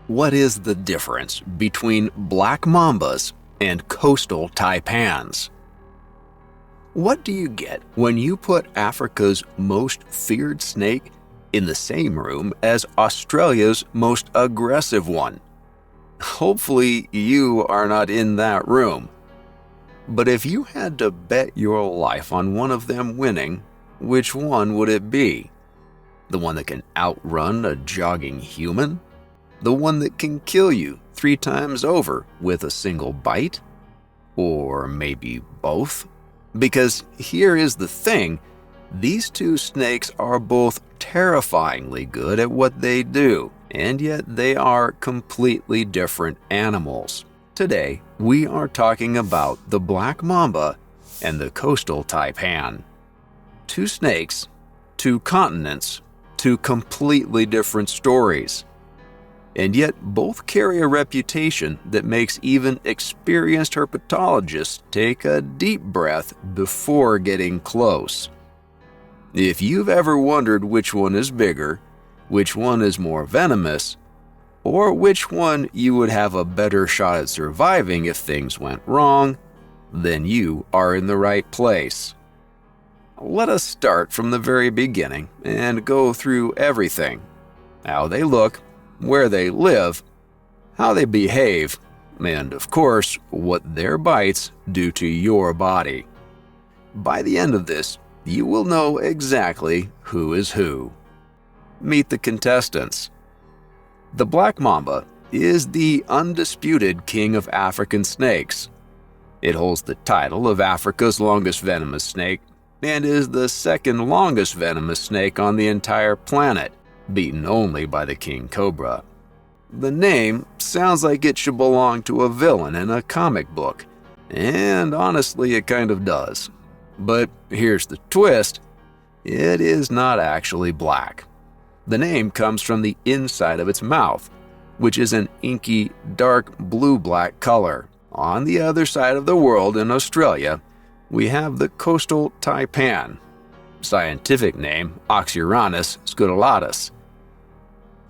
What is the difference between black mambas and coastal taipans? What do you get when you put Africa's most feared snake in the same room as Australia's most aggressive one? Hopefully, you are not in that room. But if you had to bet your life on one of them winning, which one would it be? The one that can outrun a jogging human? The one that can kill you 3 times over with a single bite? Or maybe both? Because here is the thing, these two snakes are both terrifyingly good at what they do, and yet they are completely different animals. Today, we are talking about the black mamba and the coastal taipan. 2 snakes, 2 continents, 2 completely different stories. And yet both carry a reputation that makes even experienced herpetologists take a deep breath before getting close. If you've ever wondered which one is bigger, which one is more venomous, or which one you would have a better shot at surviving if things went wrong, then you are in the right place. Let us start from the very beginning and go through everything: how they look, where they live, how they behave, and of course, what their bites do to your body. By the end of this, you will know exactly who is who. Meet the contestants. The black mamba is the undisputed king of African snakes. It holds the title of Africa's longest venomous snake and is the second longest venomous snake on the entire planet, beaten only by the king cobra. The name sounds like it should belong to a villain in a comic book, and honestly it kind of does. But here's the twist: it is not actually black. The name comes from the inside of its mouth, which is an inky, dark blue-black color. On the other side of the world, in Australia, we have the coastal taipan, scientific name Oxyuranus scutellatus.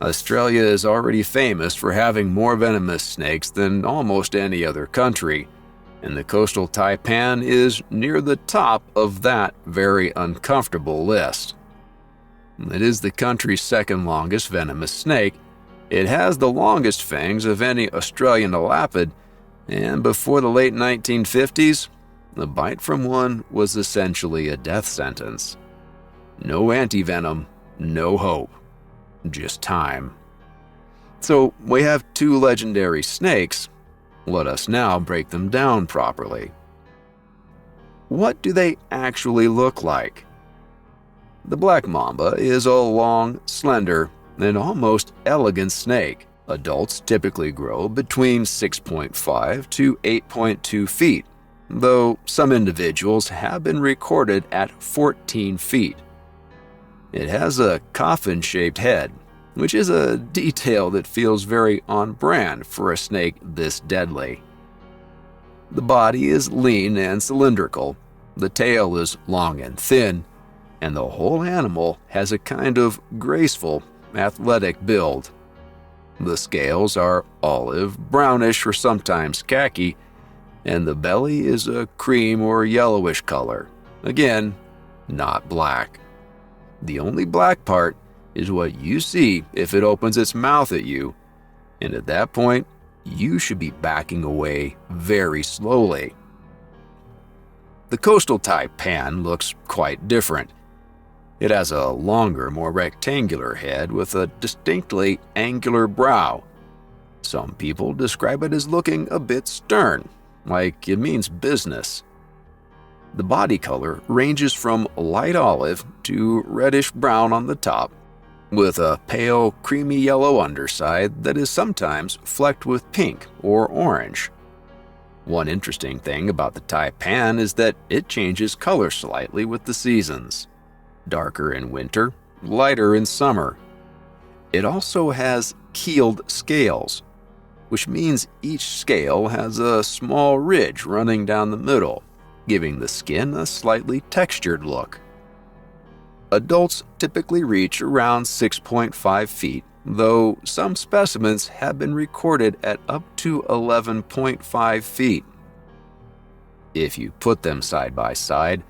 Australia is already famous for having more venomous snakes than almost any other country, and the coastal taipan is near the top of that very uncomfortable list. It is the country's second longest venomous snake. It has the longest fangs of any Australian elapid, and before the late 1950s, the bite from one was essentially a death sentence. No antivenom, no hope, just time. So we have 2 legendary snakes. Let us now break them down properly. What do they actually look like? The black mamba is a long, slender, and almost elegant snake. Adults typically grow between 6.5 to 8.2 feet, though some individuals have been recorded at 14 feet. It has a coffin-shaped head, which is a detail that feels very on brand for a snake this deadly. The body is lean and cylindrical, the tail is long and thin, and the whole animal has a kind of graceful, athletic build. The scales are olive, brownish, or sometimes khaki, and the belly is a cream or yellowish color. Again, not black. The only black part is what you see if it opens its mouth at you, and at that point, you should be backing away very slowly. The coastal taipan looks quite different. It has a longer, more rectangular head with a distinctly angular brow. Some people describe it as looking a bit stern, like it means business. The body color ranges from light olive to reddish-brown on the top, with a pale, creamy yellow underside that is sometimes flecked with pink or orange. One interesting thing about the taipan is that it changes color slightly with the seasons. Darker in winter, lighter in summer. It also has keeled scales, which means each scale has a small ridge running down the middle, giving the skin a slightly textured look. Adults typically reach around 6.5 feet, though some specimens have been recorded at up to 11.5 feet. If you put them side by side,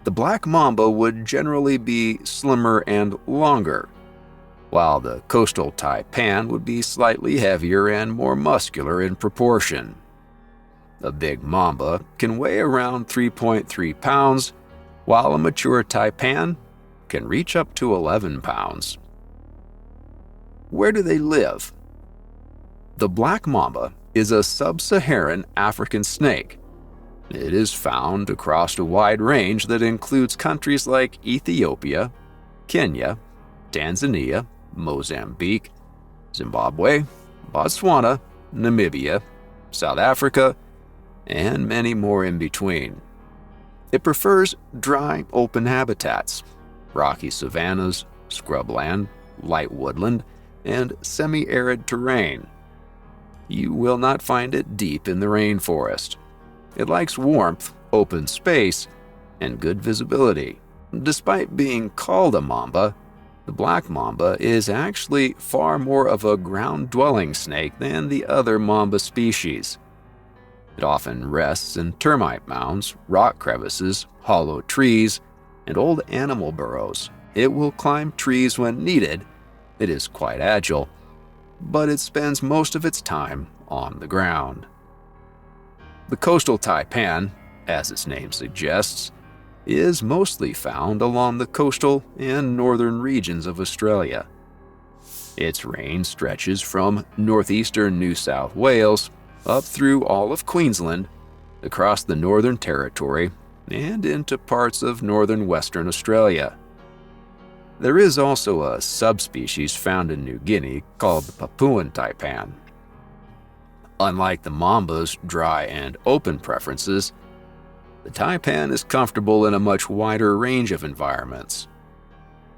the black mamba would generally be slimmer and longer, while the coastal taipan would be slightly heavier and more muscular in proportion. A big mamba can weigh around 3.3 pounds, while a mature taipan can reach up to 11 pounds. Where do they live? The black mamba is a sub-Saharan African snake. It is found across a wide range that includes countries like Ethiopia, Kenya, Tanzania, Mozambique, Zimbabwe, Botswana, Namibia, South Africa, and many more in between. It prefers dry, open habitats, rocky savannas, scrubland, light woodland, and semi-arid terrain. You will not find it deep in the rainforest. It likes warmth, open space, and good visibility. Despite being called a mamba, the black mamba is actually far more of a ground-dwelling snake than the other mamba species. It often rests in termite mounds, rock crevices, hollow trees, and old animal burrows. It will climb trees when needed. It is quite agile, but it spends most of its time on the ground. The coastal taipan, as its name suggests, is mostly found along the coastal and northern regions of Australia. Its range stretches from northeastern New South Wales up through all of Queensland, across the Northern Territory, and into parts of northern Western Australia. There is also a subspecies found in New Guinea called the Papuan taipan. Unlike the mamba's dry and open preferences, the taipan is comfortable in a much wider range of environments.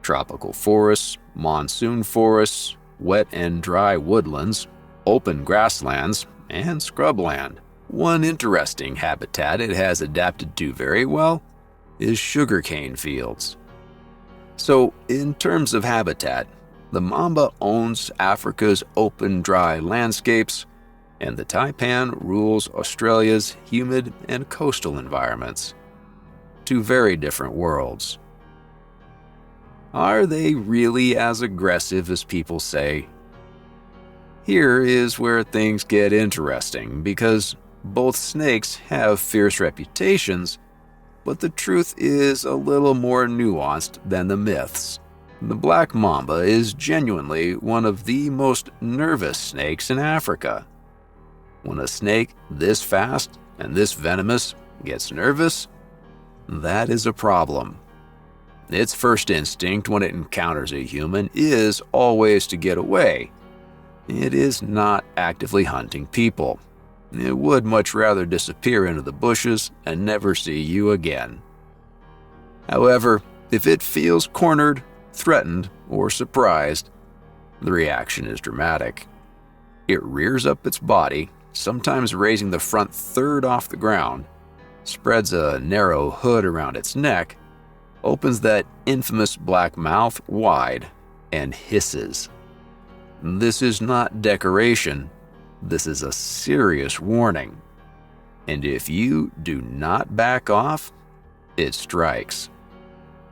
Tropical forests, monsoon forests, wet and dry woodlands, open grasslands, and scrubland. One interesting habitat it has adapted to very well is sugarcane fields. So, in terms of habitat, the mamba owns Africa's open, dry landscapes, and the taipan rules Australia's humid and coastal environments. Two very different worlds. Are they really as aggressive as people say? Here is where things get interesting, because both snakes have fierce reputations, but the truth is a little more nuanced than the myths. The black mamba is genuinely one of the most nervous snakes in Africa. When a snake this fast and this venomous gets nervous, that is a problem. Its first instinct when it encounters a human is always to get away. It is not actively hunting people. It would much rather disappear into the bushes and never see you again. However, if it feels cornered, threatened, or surprised, the reaction is dramatic. It rears up its body, sometimes raising the front third off the ground, spreads a narrow hood around its neck, opens that infamous black mouth wide, and hisses. This is not decoration. This is a serious warning. And if you do not back off, it strikes.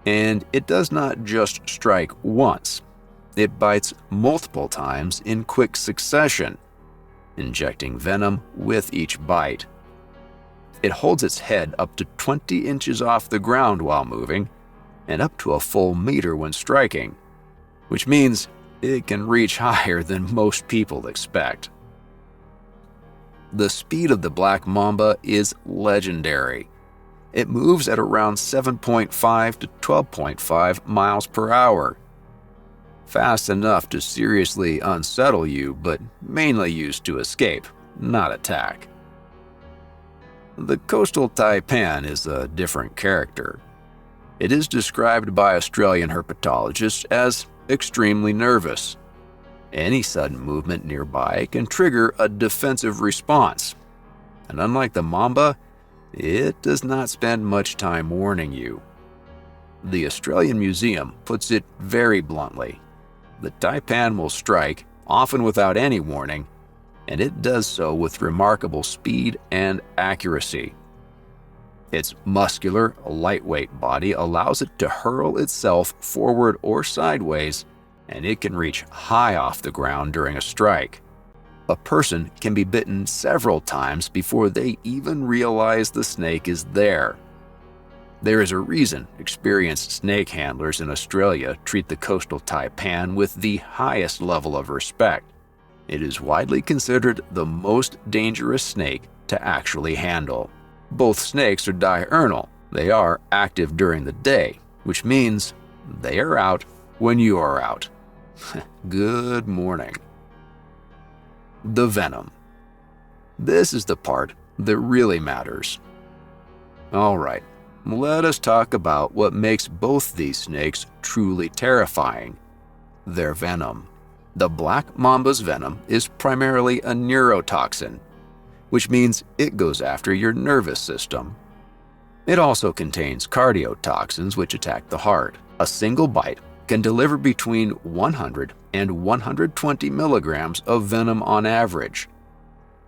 And it does not just strike once. It bites multiple times in quick succession, injecting venom with each bite. It holds its head up to 20 inches off the ground while moving, and up to a full meter when striking, which means it can reach higher than most people expect. The speed of the black mamba is legendary. It moves at around 7.5 to 12.5 miles per hour. Fast enough to seriously unsettle you, but mainly used to escape, not attack. The coastal taipan is a different character. It is described by Australian herpetologists as extremely nervous. Any sudden movement nearby can trigger a defensive response. And unlike the mamba, it does not spend much time warning you. The Australian Museum puts it very bluntly. The taipan will strike, often without any warning, and it does so with remarkable speed and accuracy. Its muscular, lightweight body allows it to hurl itself forward or sideways, and it can reach high off the ground during a strike. A person can be bitten several times before they even realize the snake is there. There is a reason experienced snake handlers in Australia treat the coastal taipan with the highest level of respect. It is widely considered the most dangerous snake to actually handle. Both snakes are diurnal. They are active during the day, which means they are out when you are out. Good morning. The venom. This is the part that really matters. All right, let us talk about what makes both these snakes truly terrifying: their venom. The black mamba's venom is primarily a neurotoxin, which means it goes after your nervous system. It also contains cardiotoxins which attack the heart. A single bite can deliver between 100 and 120 milligrams of venom on average,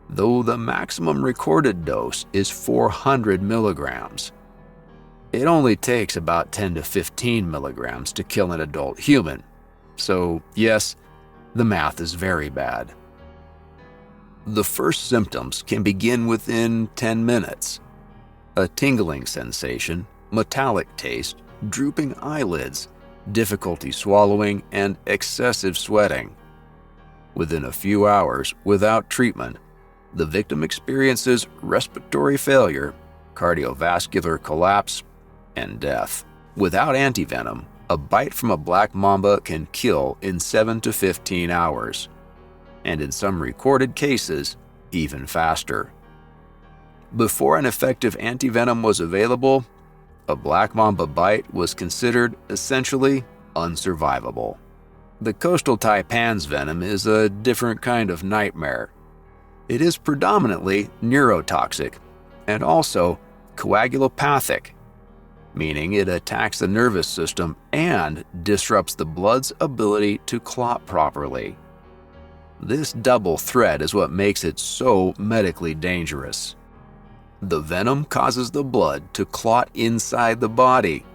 though the maximum recorded dose is 400 milligrams. It only takes about 10 to 15 milligrams to kill an adult human, so yes, the math is very bad. The first symptoms can begin within 10 minutes. A tingling sensation, metallic taste, drooping eyelids, difficulty swallowing, and excessive sweating. Within a few hours, without treatment, the victim experiences respiratory failure, cardiovascular collapse, and death. Without antivenom, a bite from a black mamba can kill in 7 to 15 hours, and in some recorded cases, even faster. Before an effective antivenom was available, a black mamba bite was considered essentially unsurvivable. The coastal taipan's venom is a different kind of nightmare. It is predominantly neurotoxic and also coagulopathic, meaning it attacks the nervous system and disrupts the blood's ability to clot properly. This double threat is what makes it so medically dangerous. The venom causes the blood to clot inside the body,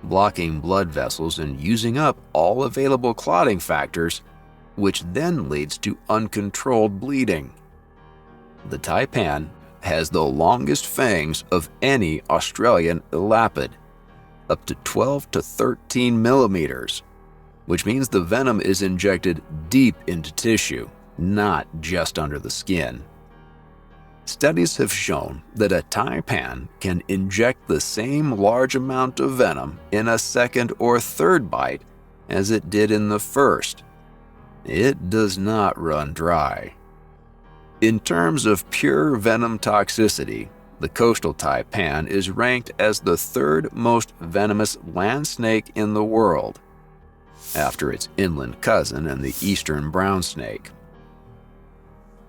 blocking blood vessels and using up all available clotting factors, which then leads to uncontrolled bleeding. The taipan has the longest fangs of any Australian elapid, up to 12 to 13 millimeters, which means the venom is injected deep into tissue, not just under the skin. Studies have shown that a taipan can inject the same large amount of venom in a second or third bite as it did in the first. It does not run dry. In terms of pure venom toxicity, the coastal taipan is ranked as the third most venomous land snake in the world, after its inland cousin and the eastern brown snake.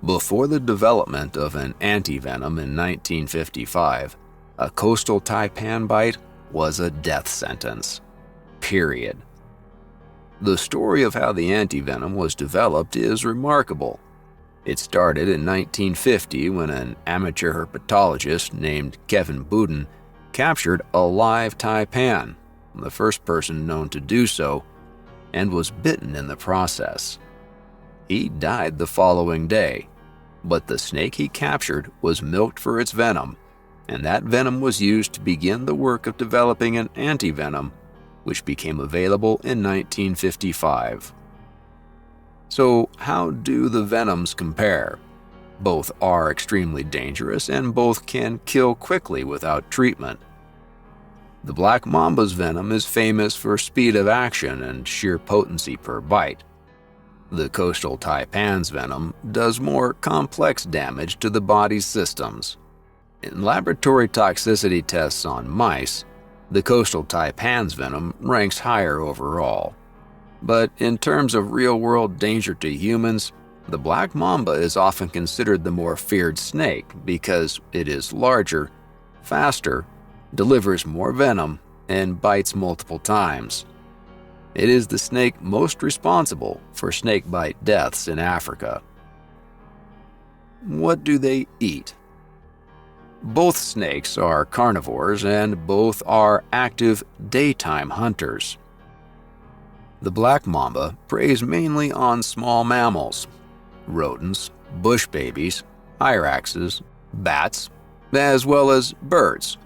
Before the development of an antivenom in 1955, a coastal taipan bite was a death sentence. Period. The story of how the antivenom was developed is remarkable. It started in 1950 when an amateur herpetologist named Kevin Boudin captured a live taipan, the first person known to do so, and was bitten in the process. He died the following day, but the snake he captured was milked for its venom, and that venom was used to begin the work of developing an antivenom, which became available in 1955. So how do the venoms compare? Both are extremely dangerous and both can kill quickly without treatment. The black mamba's venom is famous for speed of action and sheer potency per bite. The coastal taipan's venom does more complex damage to the body's systems. In laboratory toxicity tests on mice, the coastal taipan's venom ranks higher overall. But in terms of real-world danger to humans, the black mamba is often considered the more feared snake because it is larger, faster, delivers more venom, and bites multiple times. It is the snake most responsible for snakebite deaths in Africa. What do they eat? Both snakes are carnivores and both are active daytime hunters. The black mamba preys mainly on small mammals, rodents, bush babies, hyraxes, bats, as well as birds,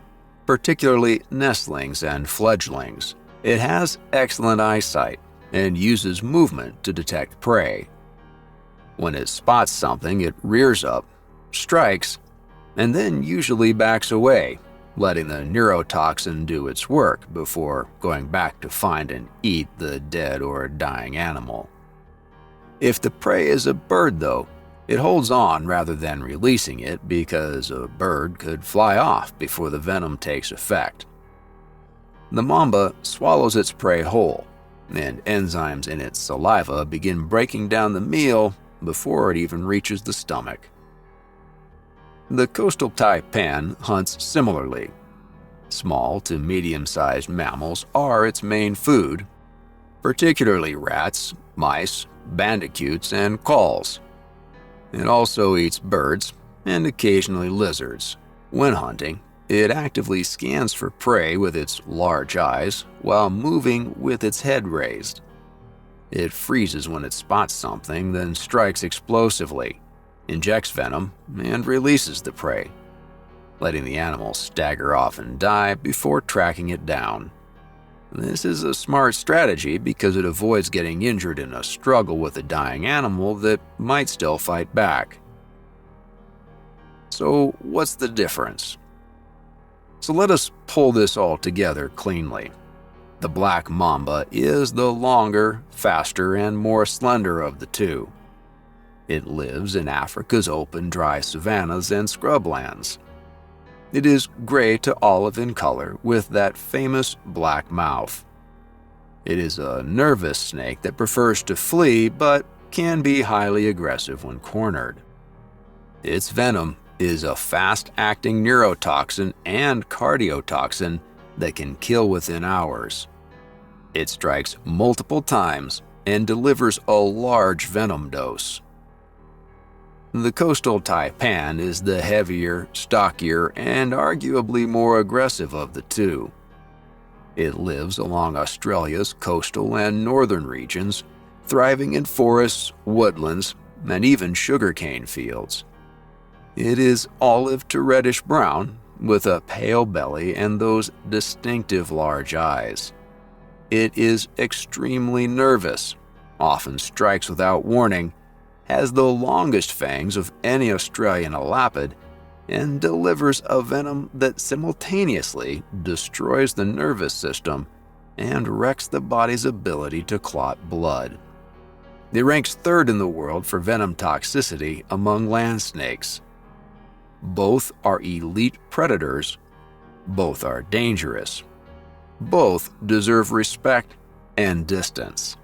particularly nestlings and fledglings. It has excellent eyesight and uses movement to detect prey. When it spots something, it rears up, strikes, and then usually backs away, letting the neurotoxin do its work before going back to find and eat the dead or dying animal. If the prey is a bird, though, it holds on rather than releasing it because a bird could fly off before the venom takes effect. The mamba swallows its prey whole, and enzymes in its saliva begin breaking down the meal before it even reaches the stomach. The coastal taipan hunts similarly. Small to medium-sized mammals are its main food, particularly rats, mice, bandicoots, and calls. It also eats birds and occasionally lizards. When hunting, it actively scans for prey with its large eyes while moving with its head raised. It freezes when it spots something, then strikes explosively, injects venom, and releases the prey, letting the animal stagger off and die before tracking it down. This is a smart strategy because it avoids getting injured in a struggle with a dying animal that might still fight back. So, what's the difference? So let us pull this all together cleanly. The black mamba is the longer, faster, and more slender of the two. It lives in Africa's open, dry savannas and scrublands. It is gray to olive in color with that famous black mouth. It is a nervous snake that prefers to flee but can be highly aggressive when cornered. Its venom is a fast-acting neurotoxin and cardiotoxin that can kill within hours. It strikes multiple times and delivers a large venom dose. The coastal taipan is the heavier, stockier, and arguably more aggressive of the two. It lives along Australia's coastal and northern regions, thriving in forests, woodlands, and even sugarcane fields. It is olive to reddish brown, with a pale belly and those distinctive large eyes. It is extremely nervous, often strikes without warning, has the longest fangs of any Australian elapid, and delivers a venom that simultaneously destroys the nervous system and wrecks the body's ability to clot blood. It ranks third in the world for venom toxicity among land snakes. Both are elite predators. Both are dangerous. Both deserve respect and distance.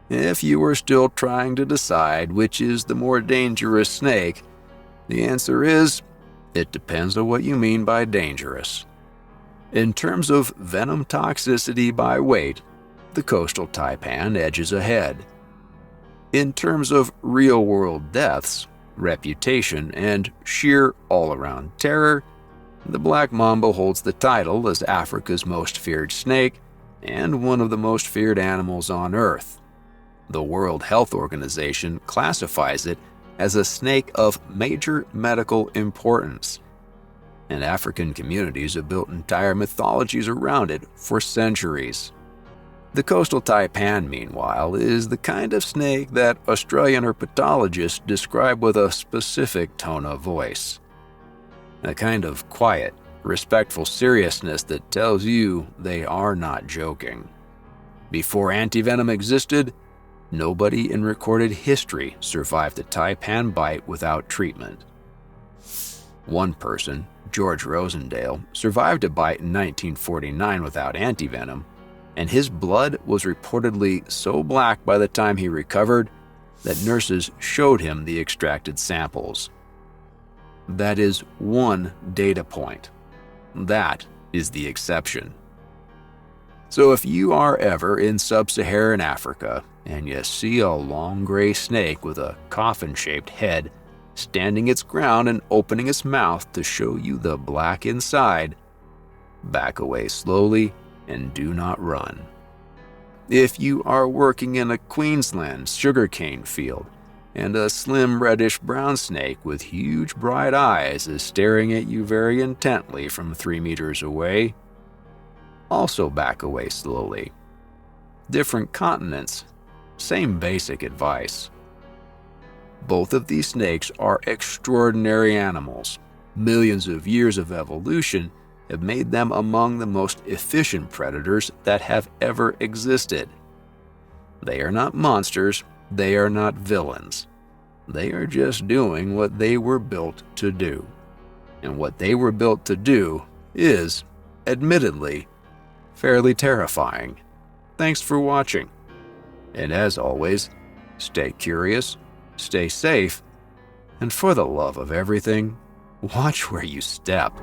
If you are still trying to decide which is the more dangerous snake, the answer is, it depends on what you mean by dangerous. In terms of venom toxicity by weight, the coastal taipan edges ahead. In terms of real-world deaths, reputation, and sheer all-around terror, the black mamba holds the title as Africa's most feared snake and one of the most feared animals on Earth. The World Health Organization classifies it as a snake of major medical importance, and African communities have built entire mythologies around it for centuries. The coastal taipan, meanwhile, is the kind of snake that Australian herpetologists describe with a specific tone of voice. A kind of quiet, respectful seriousness that tells you they are not joking. Before antivenom existed, nobody in recorded history survived a taipan bite without treatment. One person, George Rosendale, survived a bite in 1949 without antivenom, and his blood was reportedly so black by the time he recovered that nurses showed him the extracted samples. That is one data point. That is the exception. So if you are ever in sub-Saharan Africa and you see a long gray snake with a coffin-shaped head standing its ground and opening its mouth to show you the black inside, back away slowly and do not run. If you are working in a Queensland sugarcane field and a slim reddish-brown snake with huge bright eyes is staring at you very intently from 3 meters away, also back away slowly. Different continents, same basic advice. Both of these snakes are extraordinary animals. Millions of years of evolution have made them among the most efficient predators that have ever existed. They are not monsters, they are not villains. They are just doing what they were built to do. And what they were built to do is, admittedly, fairly terrifying. Thanks for watching. And as always, stay curious, stay safe, and for the love of everything, watch where you step.